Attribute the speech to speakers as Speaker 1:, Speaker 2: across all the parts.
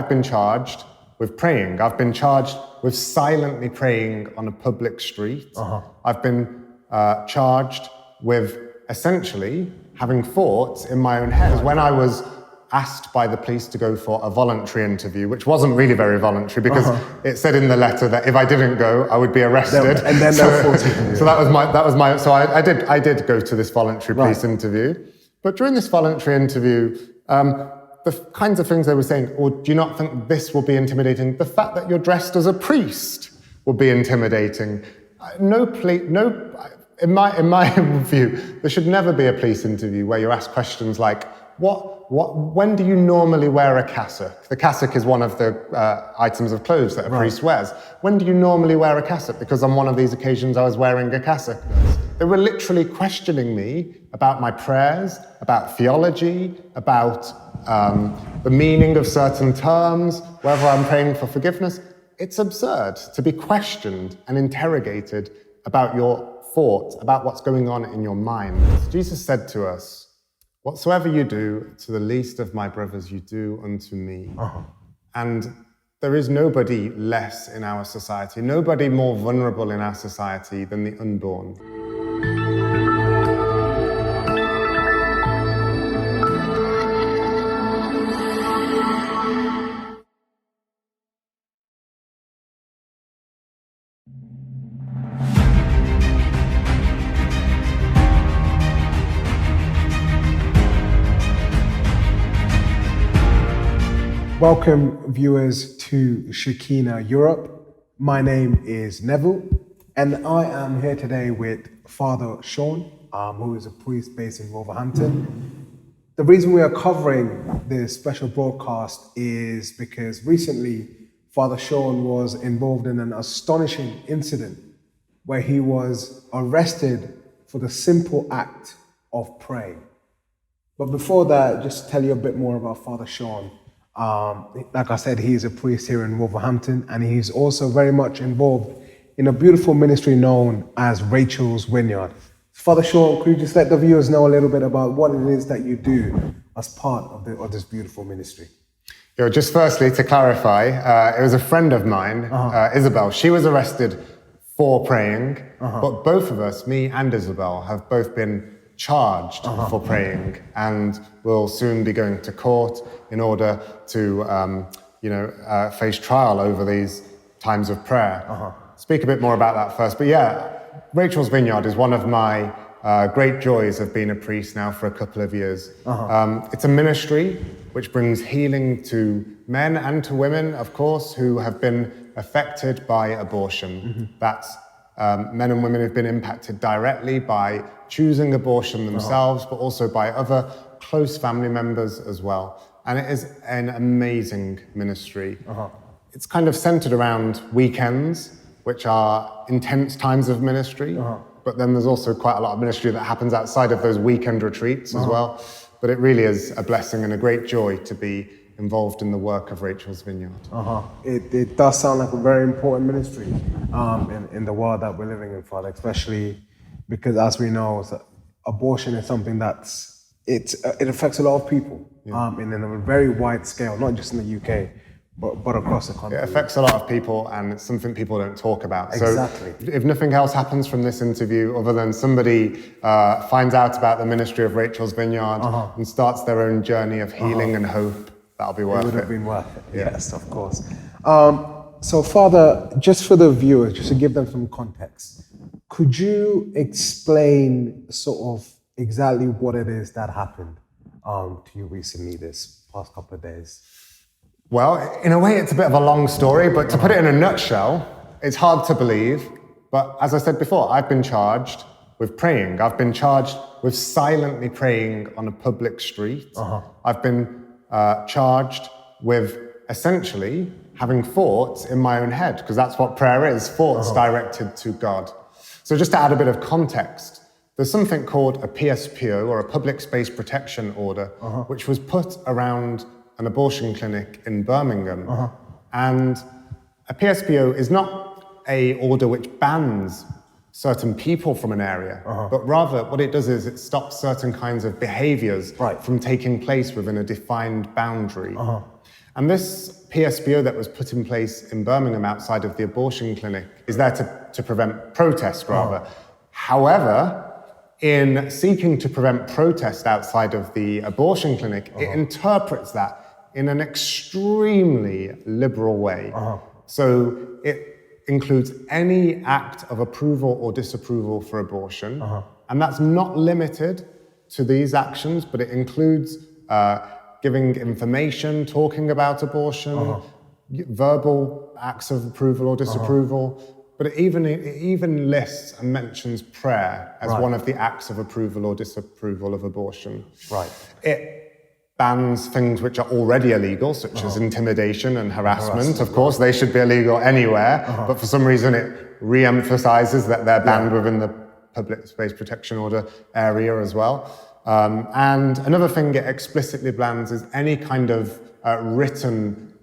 Speaker 1: I've been charged with praying. I've been charged with silently praying on a public street. I've been charged with essentially having thoughts in my own head. When I was asked by the police to go for a voluntary interview, which wasn't really very voluntary because it said in the letter that if I didn't go, I would be arrested.
Speaker 2: And then
Speaker 1: so that was my. So I did go to this voluntary police interview. But during this voluntary interview, the kinds of things they were saying, or do you not think this will be intimidating? The fact that you're dressed as a priest will be intimidating. In my view, there should never be a police interview where you're asked questions like, when do you normally wear a cassock? The cassock is one of the items of clothes that a priest wears. When do you normally wear a cassock? Because on one of these occasions I was wearing a cassock. They were literally questioning me about my prayers, about theology, about the meaning of certain terms, whether I'm praying for forgiveness. It's absurd to be questioned and interrogated about your thoughts, about what's going on in your mind. Jesus said to us, "Whatsoever you do to the least of my brothers, you do unto me." And there is nobody less in our society, nobody more vulnerable in our society than the unborn.
Speaker 2: Welcome, viewers, to Shekinah Europe. My name is Neville, and I am here today with Father Sean, who is a priest based in Wolverhampton. The reason we are covering this special broadcast is because recently Father Sean was involved in an astonishing incident where he was arrested for the simple act of praying. But before that, just to tell you a bit more about Father Sean. Like I said, he is a priest here in Wolverhampton, and he's also very much involved in a beautiful ministry known as Rachel's Vineyard. Father Sean, could you just let the viewers know a little bit about what it is that you do as part of this beautiful ministry?
Speaker 1: Just firstly, to clarify, it was a friend of mine, Isabel. She was arrested for praying, but both of us, me and Isabel, have both been charged for praying, and will soon be going to court in order to, face trial over these times of prayer. Speak a bit more about that first. But yeah, Rachel's Vineyard is one of my great joys of being a priest now for a couple of years. It's a ministry which brings healing to men and to women, of course, who have been affected by abortion. That's men and women who've been impacted directly by choosing abortion themselves, but also by other close family members as well. And it is an amazing ministry. It's kind of centered around weekends, which are intense times of ministry, but then there's also quite a lot of ministry that happens outside of those weekend retreats as well. But it really is a blessing and a great joy to be involved in the work of Rachel's Vineyard.
Speaker 2: It does sound like a very important ministry in the world that we're living in, Father, especially because, as we know, abortion is something it affects a lot of people in a very wide scale, not just in the UK, but across the country.
Speaker 1: It affects a lot of people, and it's something people don't talk about.
Speaker 2: Exactly.
Speaker 1: So if nothing else happens from this interview, other than somebody finds out about the ministry of Rachel's Vineyard and starts their own journey of healing and hope, that'll be worth it.
Speaker 2: It would have been worth it, yes, of course. So, Father, just for the viewers, just to give them some context, could you explain sort of exactly what it is that happened to you recently this past couple of days?
Speaker 1: Well, in a way, it's a bit of a long story, but to put it in a nutshell, it's hard to believe. But as I said before, I've been charged with praying. I've been charged with silently praying on a public street. I've been charged with essentially having thoughts in my own head, because that's what prayer is, thoughts directed to God. So just to add a bit of context, there's something called a PSPO, or a Public Space Protection Order, which was put around an abortion clinic in Birmingham. And a PSPO is not a order which bans certain people from an area, but rather what it does is it stops certain kinds of behaviors from taking place within a defined boundary. And this PSPO that was put in place in Birmingham outside of the abortion clinic is there to prevent protest, rather. However, in seeking to prevent protest outside of the abortion clinic, it interprets that in an extremely liberal way. So it includes any act of approval or disapproval for abortion, and that's not limited to these actions, but it includes giving information, talking about abortion, verbal acts of approval or disapproval, but it even lists and mentions prayer as one of the acts of approval or disapproval of abortion.
Speaker 2: Right.
Speaker 1: It bans things which are already illegal, such as intimidation and harassment. Of course, they should be illegal anywhere, but for some reason it re-emphasizes that they're banned within the Public Space Protection Order area as well. And another thing it explicitly bans is any kind of written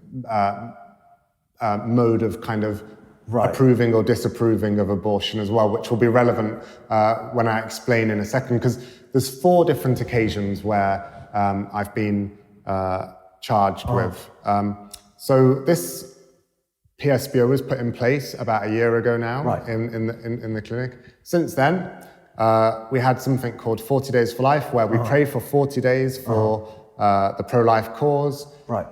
Speaker 1: mode of kind of approving or disapproving of abortion as well, which will be relevant when I explain in a second, because there's 4 different occasions where I've been charged with. So this PSPO was put in place about a year ago now in the clinic. Since then, we had something called 40 Days for Life, where we pray for 40 days for the pro-life cause.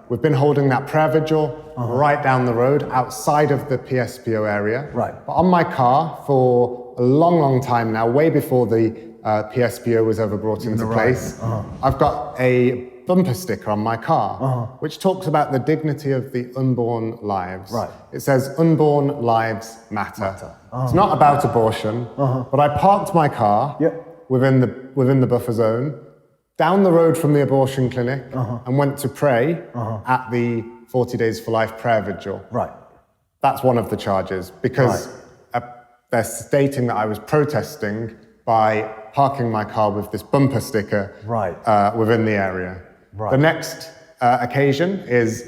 Speaker 1: We've been holding that prayer vigil right down the road outside of the PSPO area. But on my car for a long, long time now, way before the PSPO was ever brought into place, I've got a bumper sticker on my car, which talks about the dignity of the unborn lives. It says, "Unborn lives matter." It's not about abortion, but I parked my car within the buffer zone, down the road from the abortion clinic, and went to pray at the 40 Days for Life prayer vigil. That's one of the charges, because they're stating that I was protesting by parking my car with this bumper sticker within the area. The next occasion is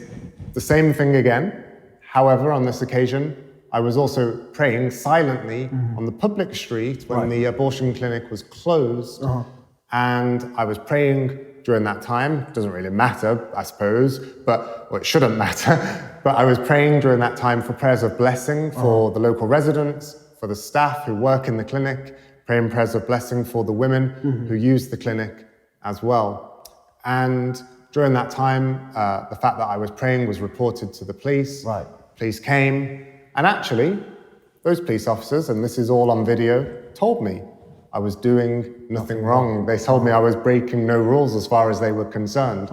Speaker 1: the same thing again. However, on this occasion, I was also praying silently on the public street when the abortion clinic was closed. And I was praying during that time. It doesn't really matter, I suppose, well, it shouldn't matter. But I was praying during that time for prayers of blessing for the local residents, for the staff who work in the clinic, praying prayers of blessing for the women who use the clinic as well. And during that time, the fact that I was praying was reported to the police. Police came, and actually, those police officers, and this is all on video, told me I was doing nothing wrong. They told me I was breaking no rules as far as they were concerned.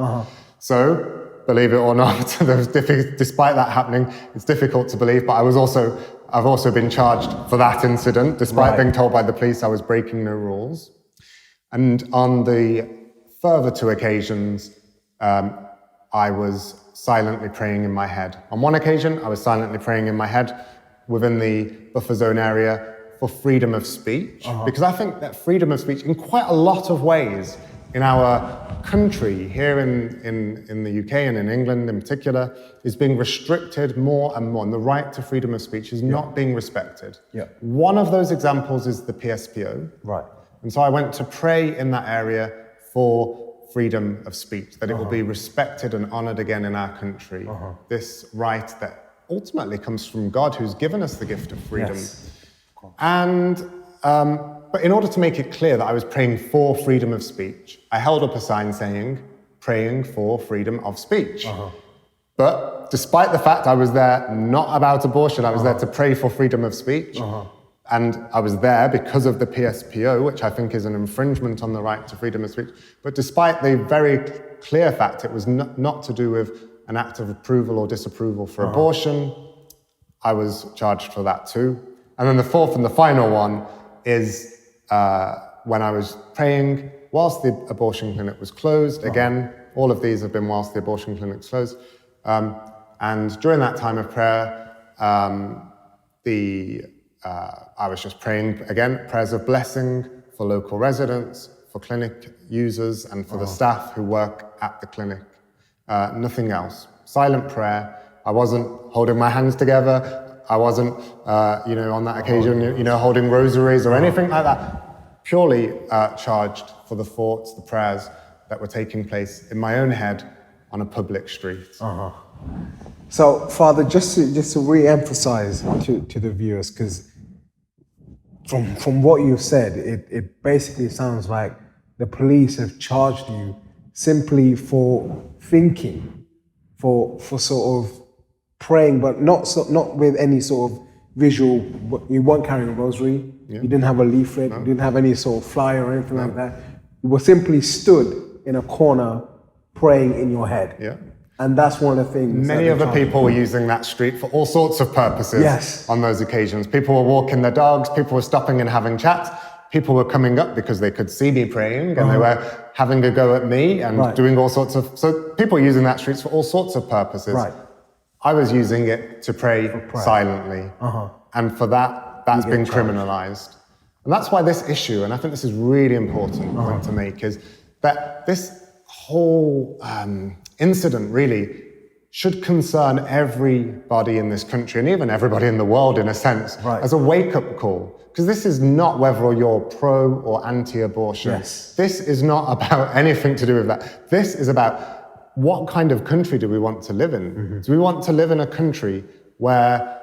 Speaker 1: So, believe it or not, despite that happening, it's difficult to believe, but I've also been charged for that incident, despite being told by the police I was breaking no rules. And on the further 2 occasions, I was silently praying in my head. On one occasion, I was silently praying in my head within the buffer zone area for freedom of speech, because I think that freedom of speech, in quite a lot of ways, in our country, here in the UK and in England in particular, is being restricted more and more, and the right to freedom of speech is not being respected. One of those examples is the PSPO. And so I went to pray in that area for freedom of speech, that it will be respected and honored again in our country. This right that ultimately comes from God, who's given us the gift of freedom. And but in order to make it clear that I was praying for freedom of speech, I held up a sign saying, "Praying for freedom of speech." But despite the fact I was there not about abortion, I was there to pray for freedom of speech. And I was there because of the PSPO, which I think is an infringement on the right to freedom of speech. But despite the very clear fact it was not to do with an act of approval or disapproval for abortion, I was charged for that too. And then the 4th and the final one is when I was praying whilst the abortion clinic was closed. Again, all of these have been whilst the abortion clinic's closed. And during that time of prayer, I was just praying, again, prayers of blessing for local residents, for clinic users, and for the staff who work at the clinic. Nothing else. Silent prayer. I wasn't holding my hands together. I wasn't, on that occasion, holding rosaries or anything like that. Purely charged for the thoughts, the prayers that were taking place in my own head on a public street.
Speaker 2: So, Father, just to re-emphasize to the viewers, because from what you've said, it basically sounds like the police have charged you simply for thinking, for sort of praying, but not with any sort of visual. You weren't carrying a rosary. Yeah. You didn't have a leaflet. No. You didn't have any sort of flyer or anything like that. You were simply stood in a corner praying in your head.
Speaker 1: Yeah.
Speaker 2: And that's one of the things.
Speaker 1: Many other people were using that street for all sorts of purposes on those occasions. People were walking their dogs, people were stopping and having chats, people were coming up because they could see me praying and they were having a go at me and doing all sorts of... So people were using that street for all sorts of purposes. Right. I was using it to pray silently. And for that's been criminalized. And that's why this issue, and I think this is really important point to make, is that this whole incident really should concern everybody in this country and even everybody in the world in a sense as a wake-up call. Because this is not whether you're pro or anti-abortion. Yes. This is not about anything to do with that. This is about what kind of country do we want to live in? Do we want to live in a country where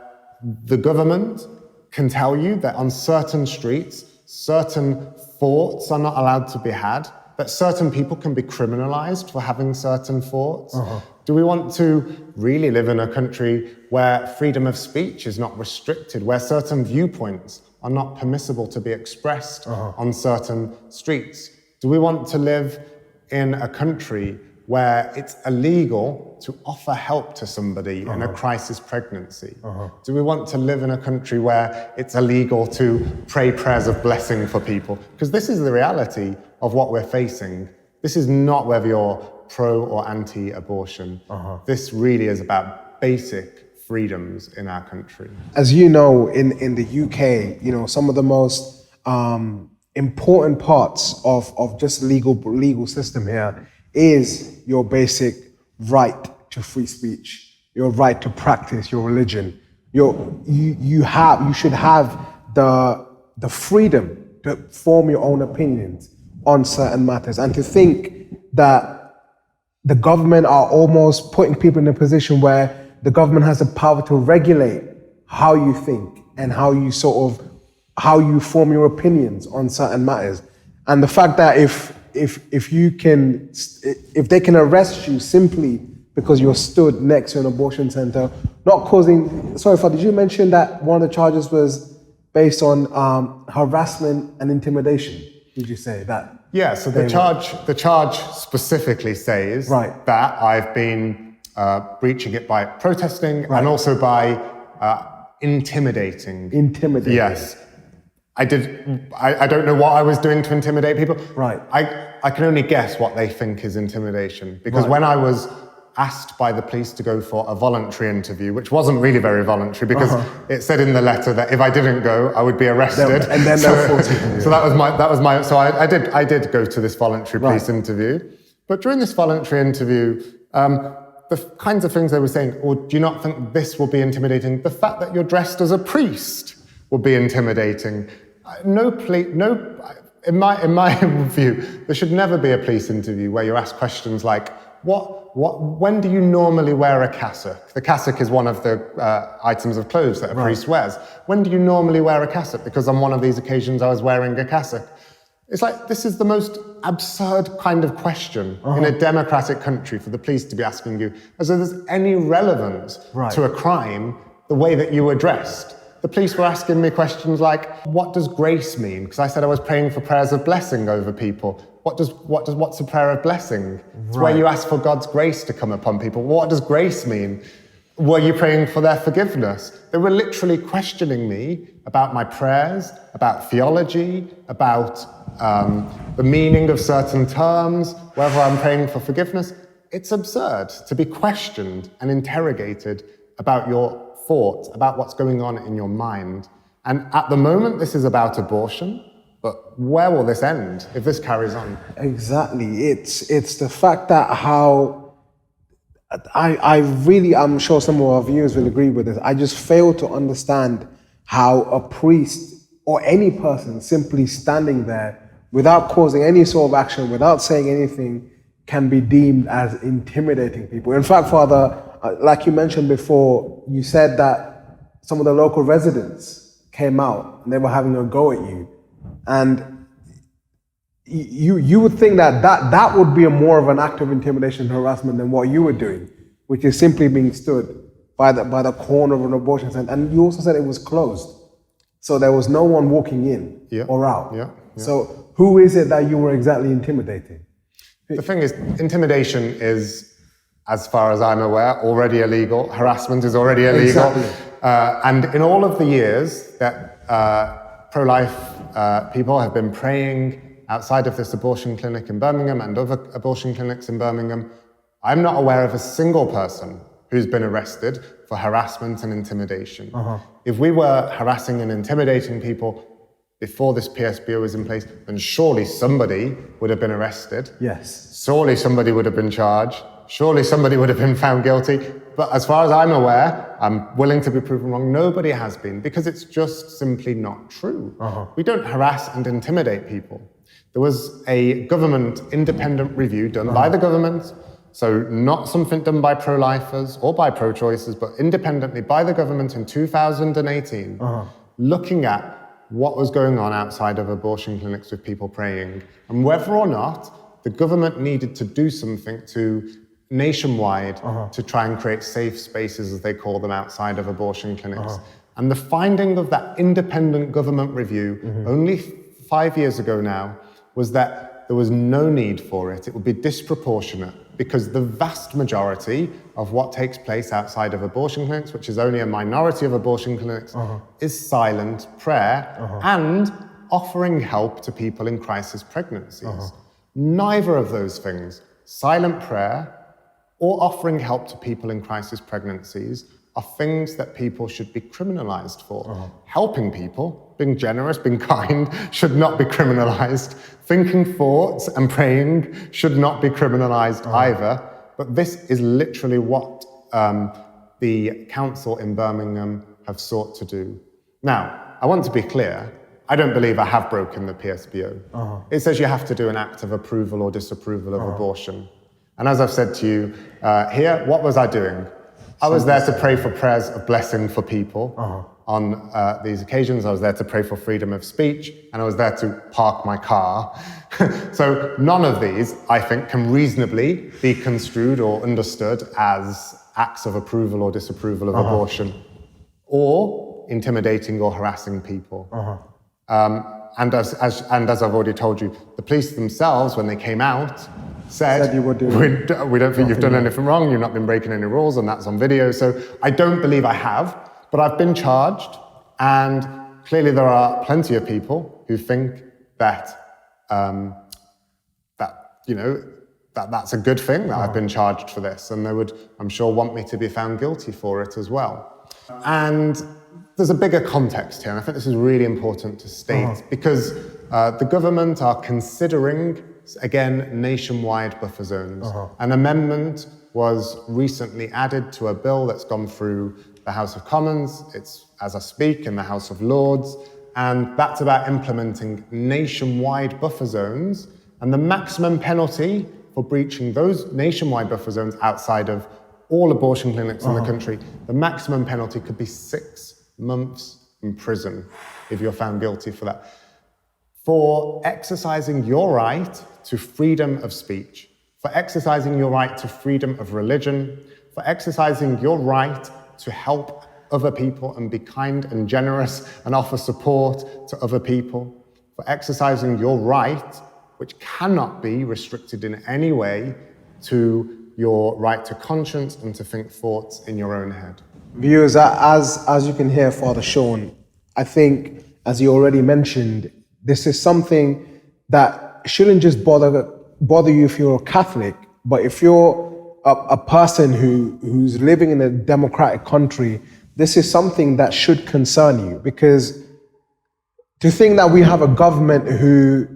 Speaker 1: the government can tell you that on certain streets, certain thoughts are not allowed to be had, that certain people can be criminalized for having certain thoughts? Do we want to really live in a country where freedom of speech is not restricted, where certain viewpoints are not permissible to be expressed on certain streets? Do we want to live in a country where it's illegal to offer help to somebody in a crisis pregnancy? Do we want to live in a country where it's illegal to pray prayers of blessing for people? Because this is the reality of what we're facing. This is not whether you're pro or anti-abortion. This really is about basic freedoms in our country.
Speaker 2: As you know, in the UK, you know, some of the most important parts of just legal system here is your basic right to free speech, your right to practice your religion. You should have the freedom to form your own opinions on certain matters, and to think that the government are almost putting people in a position where the government has the power to regulate how you think and how you form your opinions on certain matters. And the fact that if they can arrest you simply because you're stood next to an abortion center, not causing... Sorry, Father, did you mention that one of the charges was based on harassment and intimidation? Did you say that?
Speaker 1: Yeah, so the charge specifically says that I've been breaching it by protesting and also by intimidating.
Speaker 2: Intimidating.
Speaker 1: Yes. I don't know what I was doing to intimidate people.
Speaker 2: Right.
Speaker 1: I can only guess what they think is intimidation. Because when I was asked by the police to go for a voluntary interview, which wasn't really very voluntary because it said in the letter that if I didn't go, I would be arrested.
Speaker 2: And then they'll force you.
Speaker 1: So that was my. So I did go to this voluntary police interview. But during this voluntary interview, the kinds of things they were saying, or do you not think this will be intimidating? The fact that you're dressed as a priest will be intimidating. In my view, there should never be a police interview where you ask questions like, when do you normally wear a cassock? The cassock is one of the items of clothes that a priest wears. When do you normally wear a cassock? Because on one of these occasions I was wearing a cassock. It's like, this is the most absurd kind of question in a democratic country for the police to be asking you, as though there's any relevance to a crime, the way that you were dressed. The police were asking me questions like, what does grace mean? Because I said I was praying for prayers of blessing over people. What's a prayer of blessing? It's where you ask for God's grace to come upon people. What does grace mean? Were you praying for their forgiveness? They were literally questioning me about my prayers, about theology, about the meaning of certain terms, whether I'm praying for forgiveness. It's absurd to be questioned and interrogated about your thoughts, about what's going on in your mind. And at the moment, this is about abortion, but where will this end if this carries on?
Speaker 2: Exactly. It's the fact that how I'm sure some of our viewers will agree with this. I just fail to understand how a priest or any person simply standing there without causing any sort of action, without saying anything, can be deemed as intimidating people. In fact, Father, like you mentioned before, you said that some of the local residents came out and they were having a go at you. And you would think that would be more of an act of intimidation and harassment than what you were doing, which is simply being stood by the corner of an abortion center. And you also said it was closed. So there was no one walking in or out.
Speaker 1: Yeah.
Speaker 2: So who is it that you were exactly intimidating?
Speaker 1: The thing is, intimidation is, as far as I'm aware, already illegal. Harassment is already illegal.
Speaker 2: Exactly.
Speaker 1: And in all of the years that pro-life people have been praying outside of this abortion clinic in Birmingham and other abortion clinics in Birmingham, I'm not aware of a single person who's been arrested for harassment and intimidation. If we were harassing and intimidating people before this PSBO was in place, then surely somebody would have been arrested.
Speaker 2: Yes.
Speaker 1: Surely somebody would have been charged. Surely somebody would have been found guilty. But as far as I'm aware, I'm willing to be proven wrong, nobody has been, because it's just simply not true. We don't harass and intimidate people. There was a government independent review done by the government, so not something done by pro-lifers or by pro-choicers, but independently by the government in 2018, looking at what was going on outside of abortion clinics with people praying, and whether or not the government needed to do something to nationwide to try and create safe spaces, as they call them, outside of abortion clinics. And the finding of that independent government review only 5 years ago now was that there was no need for it. It would be disproportionate, because the vast majority of what takes place outside of abortion clinics, which is only a minority of abortion clinics, is silent prayer and offering help to people in crisis pregnancies. Neither of those things, silent prayer or offering help to people in crisis pregnancies, are things that people should be criminalized for. Helping people, being generous, being kind, should not be criminalized. Thinking thoughts and praying should not be criminalized either. But this is literally what the council in Birmingham have sought to do. Now, I want to be clear, I don't believe I have broken the PSBO. It says you have to do an act of approval or disapproval of abortion. And as I've said to you here, what was I doing? I was there to pray for prayers of blessing for people on these occasions. I was there to pray for freedom of speech, and I was there to park my car. So none of these, I think, can reasonably be construed or understood as acts of approval or disapproval of abortion, or intimidating or harassing people. And as I've already told you, the police themselves, when they came out, said
Speaker 2: you were doing
Speaker 1: we don't think you've done anything wrong, you've not been breaking any rules, and that's on video. So I don't believe I have, but I've been charged, and clearly there are plenty of people who think that that's a good thing that I've been charged for this, and they would, I'm sure, want me to be found guilty for it as well. And there's a bigger context here, and I think this is really important to state, because the government are considering, again, nationwide buffer zones. An amendment was recently added to a bill that's gone through the House of Commons. It's, as I speak, in the House of Lords, and that's about implementing nationwide buffer zones, and the maximum penalty for breaching those nationwide buffer zones outside of all abortion clinics in the country, the maximum penalty could be 6 months in prison if you're found guilty for that. For exercising your right to freedom of speech, for exercising your right to freedom of religion, for exercising your right to help other people and be kind and generous and offer support to other people, for exercising your right, which cannot be restricted in any way, to your right to conscience and to think thoughts in your own head.
Speaker 2: Viewers, as you can hear, Father Sean, I think, as you already mentioned, this is something that shouldn't just bother you if you're a Catholic, but if you're a person who's living in a democratic country, this is something that should concern you, because to think that we have a government who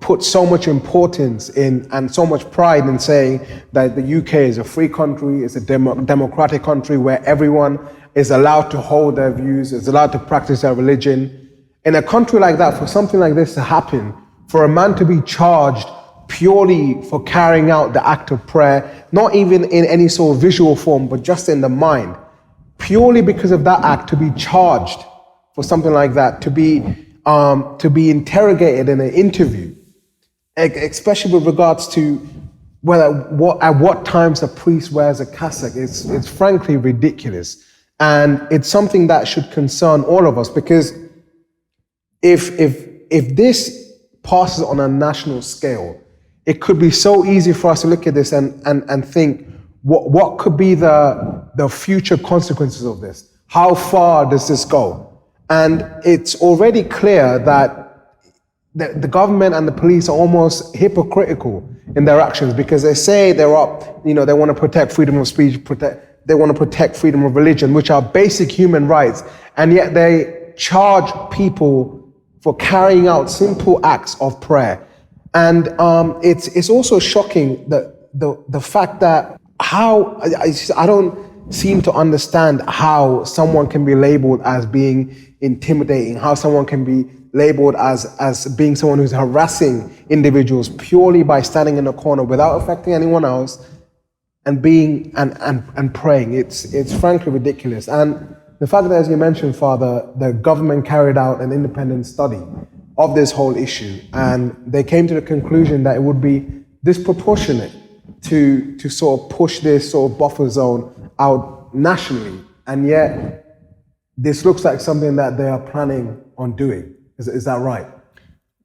Speaker 2: put so much importance in and so much pride in saying that the UK is a free country, it's a democratic country where everyone is allowed to hold their views, is allowed to practice their religion. In a country like that, for something like this to happen, for a man to be charged purely for carrying out the act of prayer, not even in any sort of visual form, but just in the mind, purely because of that act, to be charged for something like that, to be interrogated in an interview, especially with regards to at what times a priest wears a cassock, it's frankly ridiculous. And it's something that should concern all of us, because if this passes on a national scale, it could be so easy for us to look at this and think, what could be the future consequences of this? How far does this go? And it's already clear that the government and the police are almost hypocritical in their actions, because they say they want to protect freedom of speech, they want to protect freedom of religion, which are basic human rights, and yet they charge people for carrying out simple acts of prayer. And it's also shocking that the fact that how I don't seem to understand how someone can be labeled as being intimidating, how someone can be labeled as being someone who's harassing individuals purely by standing in a corner without affecting anyone else and being and praying. It's frankly ridiculous. And the fact that, as you mentioned, Father, the government carried out an independent study of this whole issue, and they came to the conclusion that it would be disproportionate to sort of push this sort of buffer zone out nationally, and yet this looks like something that they are planning on doing. Is that right?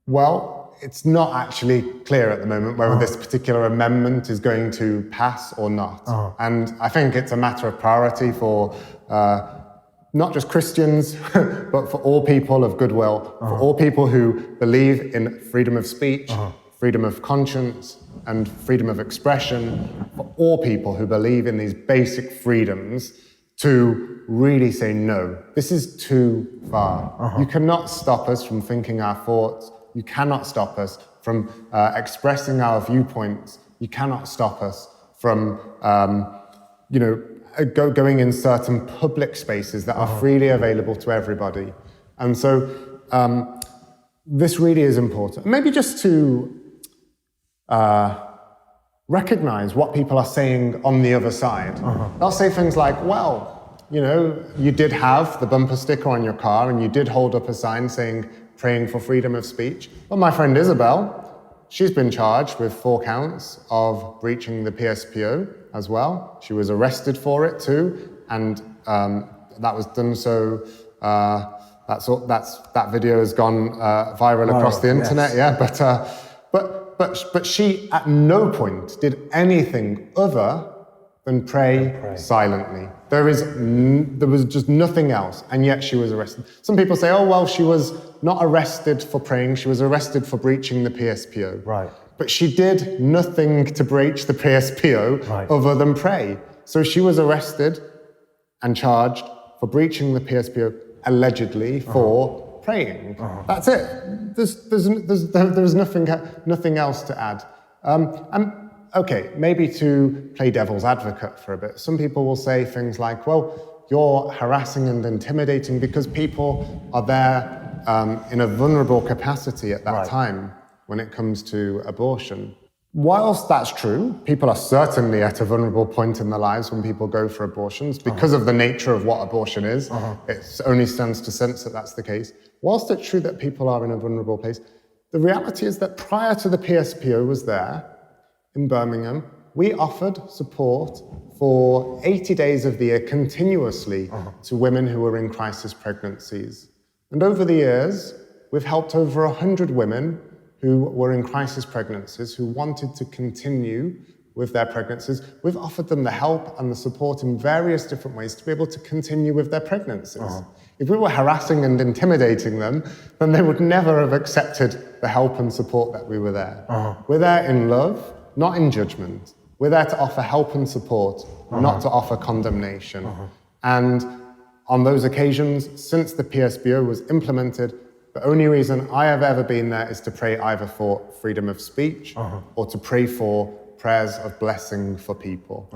Speaker 1: Well, it's not actually clear at the moment whether this particular amendment is going to pass or not. And I think it's a matter of priority for not just Christians, but for all people of goodwill, for all people who believe in freedom of speech, freedom of conscience, and freedom of expression, for all people who believe in these basic freedoms, to really say, no, this is too far. You cannot stop us from thinking our thoughts. You cannot stop us from expressing our viewpoints. You cannot stop us from, going in certain public spaces that are freely available to everybody. And so this really is important. Maybe just to recognize what people are saying on the other side. They'll say things like, well, you did have the bumper sticker on your car and you did hold up a sign saying, praying for freedom of speech. But my friend Isabel, she's been charged with 4 counts of breaching the PSPO as well. She was arrested for it too. And that was done so, that video has gone viral across the internet. Yes. Yeah, but she at no point did anything other than pray silently. There was just nothing else, and yet she was arrested. Some people say, oh, well, she was not arrested for praying, she was arrested for breaching the PSPO. Right. But she did nothing to breach the PSPO other than pray. So she was arrested and charged for breaching the PSPO, allegedly for praying. That's it. There's nothing else to add. Okay, maybe to play devil's advocate for a bit, some people will say things like, well, you're harassing and intimidating because people are there in a vulnerable capacity at that time when it comes to abortion. Whilst that's true, people are certainly at a vulnerable point in their lives when people go for abortions because of the nature of what abortion is. It only stands to sense that that's the case. Whilst it's true that people are in a vulnerable place, the reality is that prior to the PSPO was there, in Birmingham, we offered support for 80 days of the year continuously to women who were in crisis pregnancies. And over the years, we've helped over 100 women who were in crisis pregnancies who wanted to continue with their pregnancies. We've offered them the help and the support in various different ways to be able to continue with their pregnancies. If we were harassing and intimidating them, then they would never have accepted the help and support that we were there. We're there in love, not in judgment. We're there to offer help and support, not to offer condemnation. And on those occasions, since the PSPO was implemented, the only reason I have ever been there is to pray either for freedom of speech or to pray for prayers of blessing for people.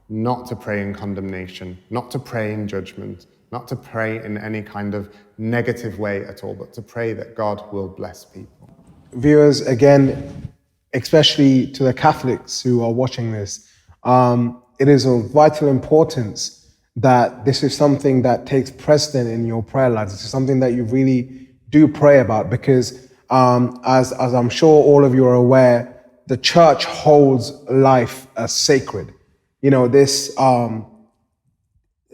Speaker 1: Not to pray in condemnation, not to pray in judgment, not to pray in any kind of negative way at all, but to pray that God will bless people.
Speaker 2: Viewers, again, especially to the Catholics who are watching this, it is of vital importance that this is something that takes precedent in your prayer lives. This is something that you really do pray about, because as I'm sure all of you are aware, the church holds life as sacred. You know, this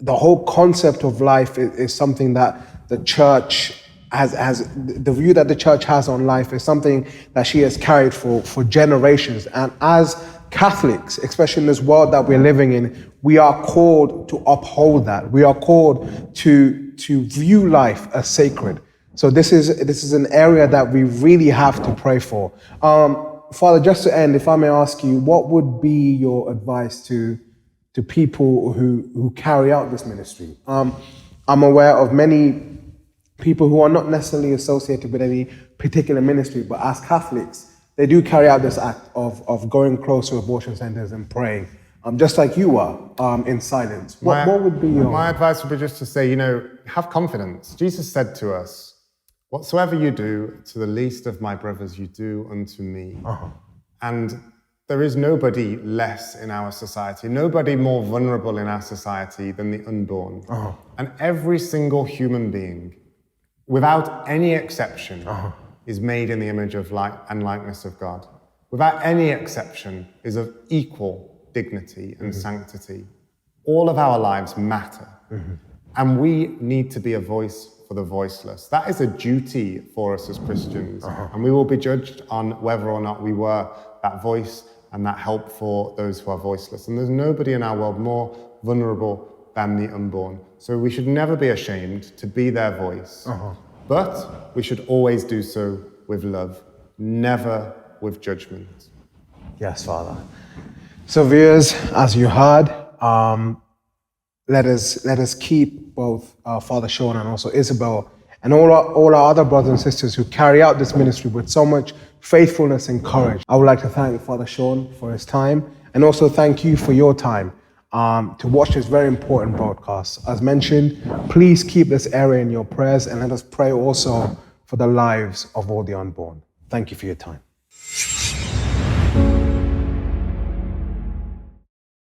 Speaker 2: the whole concept of life is something that the church has the view that the church has on life is something that she has carried for generations. And as Catholics, especially in this world that we're living in, we are called to uphold that. We are called to view life as sacred. So this is an area that we really have to pray for. Father, just to end, if I may ask you, what would be your advice to people who carry out this ministry? I'm aware of many people who are not necessarily associated with any particular ministry, but as Catholics, they do carry out this act of going close to abortion centers and praying, just like you are, in silence. What would be your...
Speaker 1: My advice would be just to say, have confidence. Jesus said to us, whatsoever you do to the least of my brothers, you do unto me. And there is nobody less in our society, nobody more vulnerable in our society than the unborn. And every single human being, without any exception, is made in the image of and likeness of God. Without any exception, is of equal dignity and sanctity. All of our lives matter. And we need to be a voice for the voiceless. That is a duty for us as Christians. And we will be judged on whether or not we were that voice and that help for those who are voiceless. And there's nobody in our world more vulnerable than the unborn. So we should never be ashamed to be their voice. But we should always do so with love, never with judgment.
Speaker 2: Yes, Father. So viewers, as you heard, let us keep both Father Sean and also Isabel and all our other brothers and sisters who carry out this ministry with so much faithfulness and courage. I would like to thank Father Sean for his time, and also thank you for your time to watch this very important broadcast. As mentioned, please keep this area in your prayers, and let us pray also for the lives of all the unborn. Thank you for your time.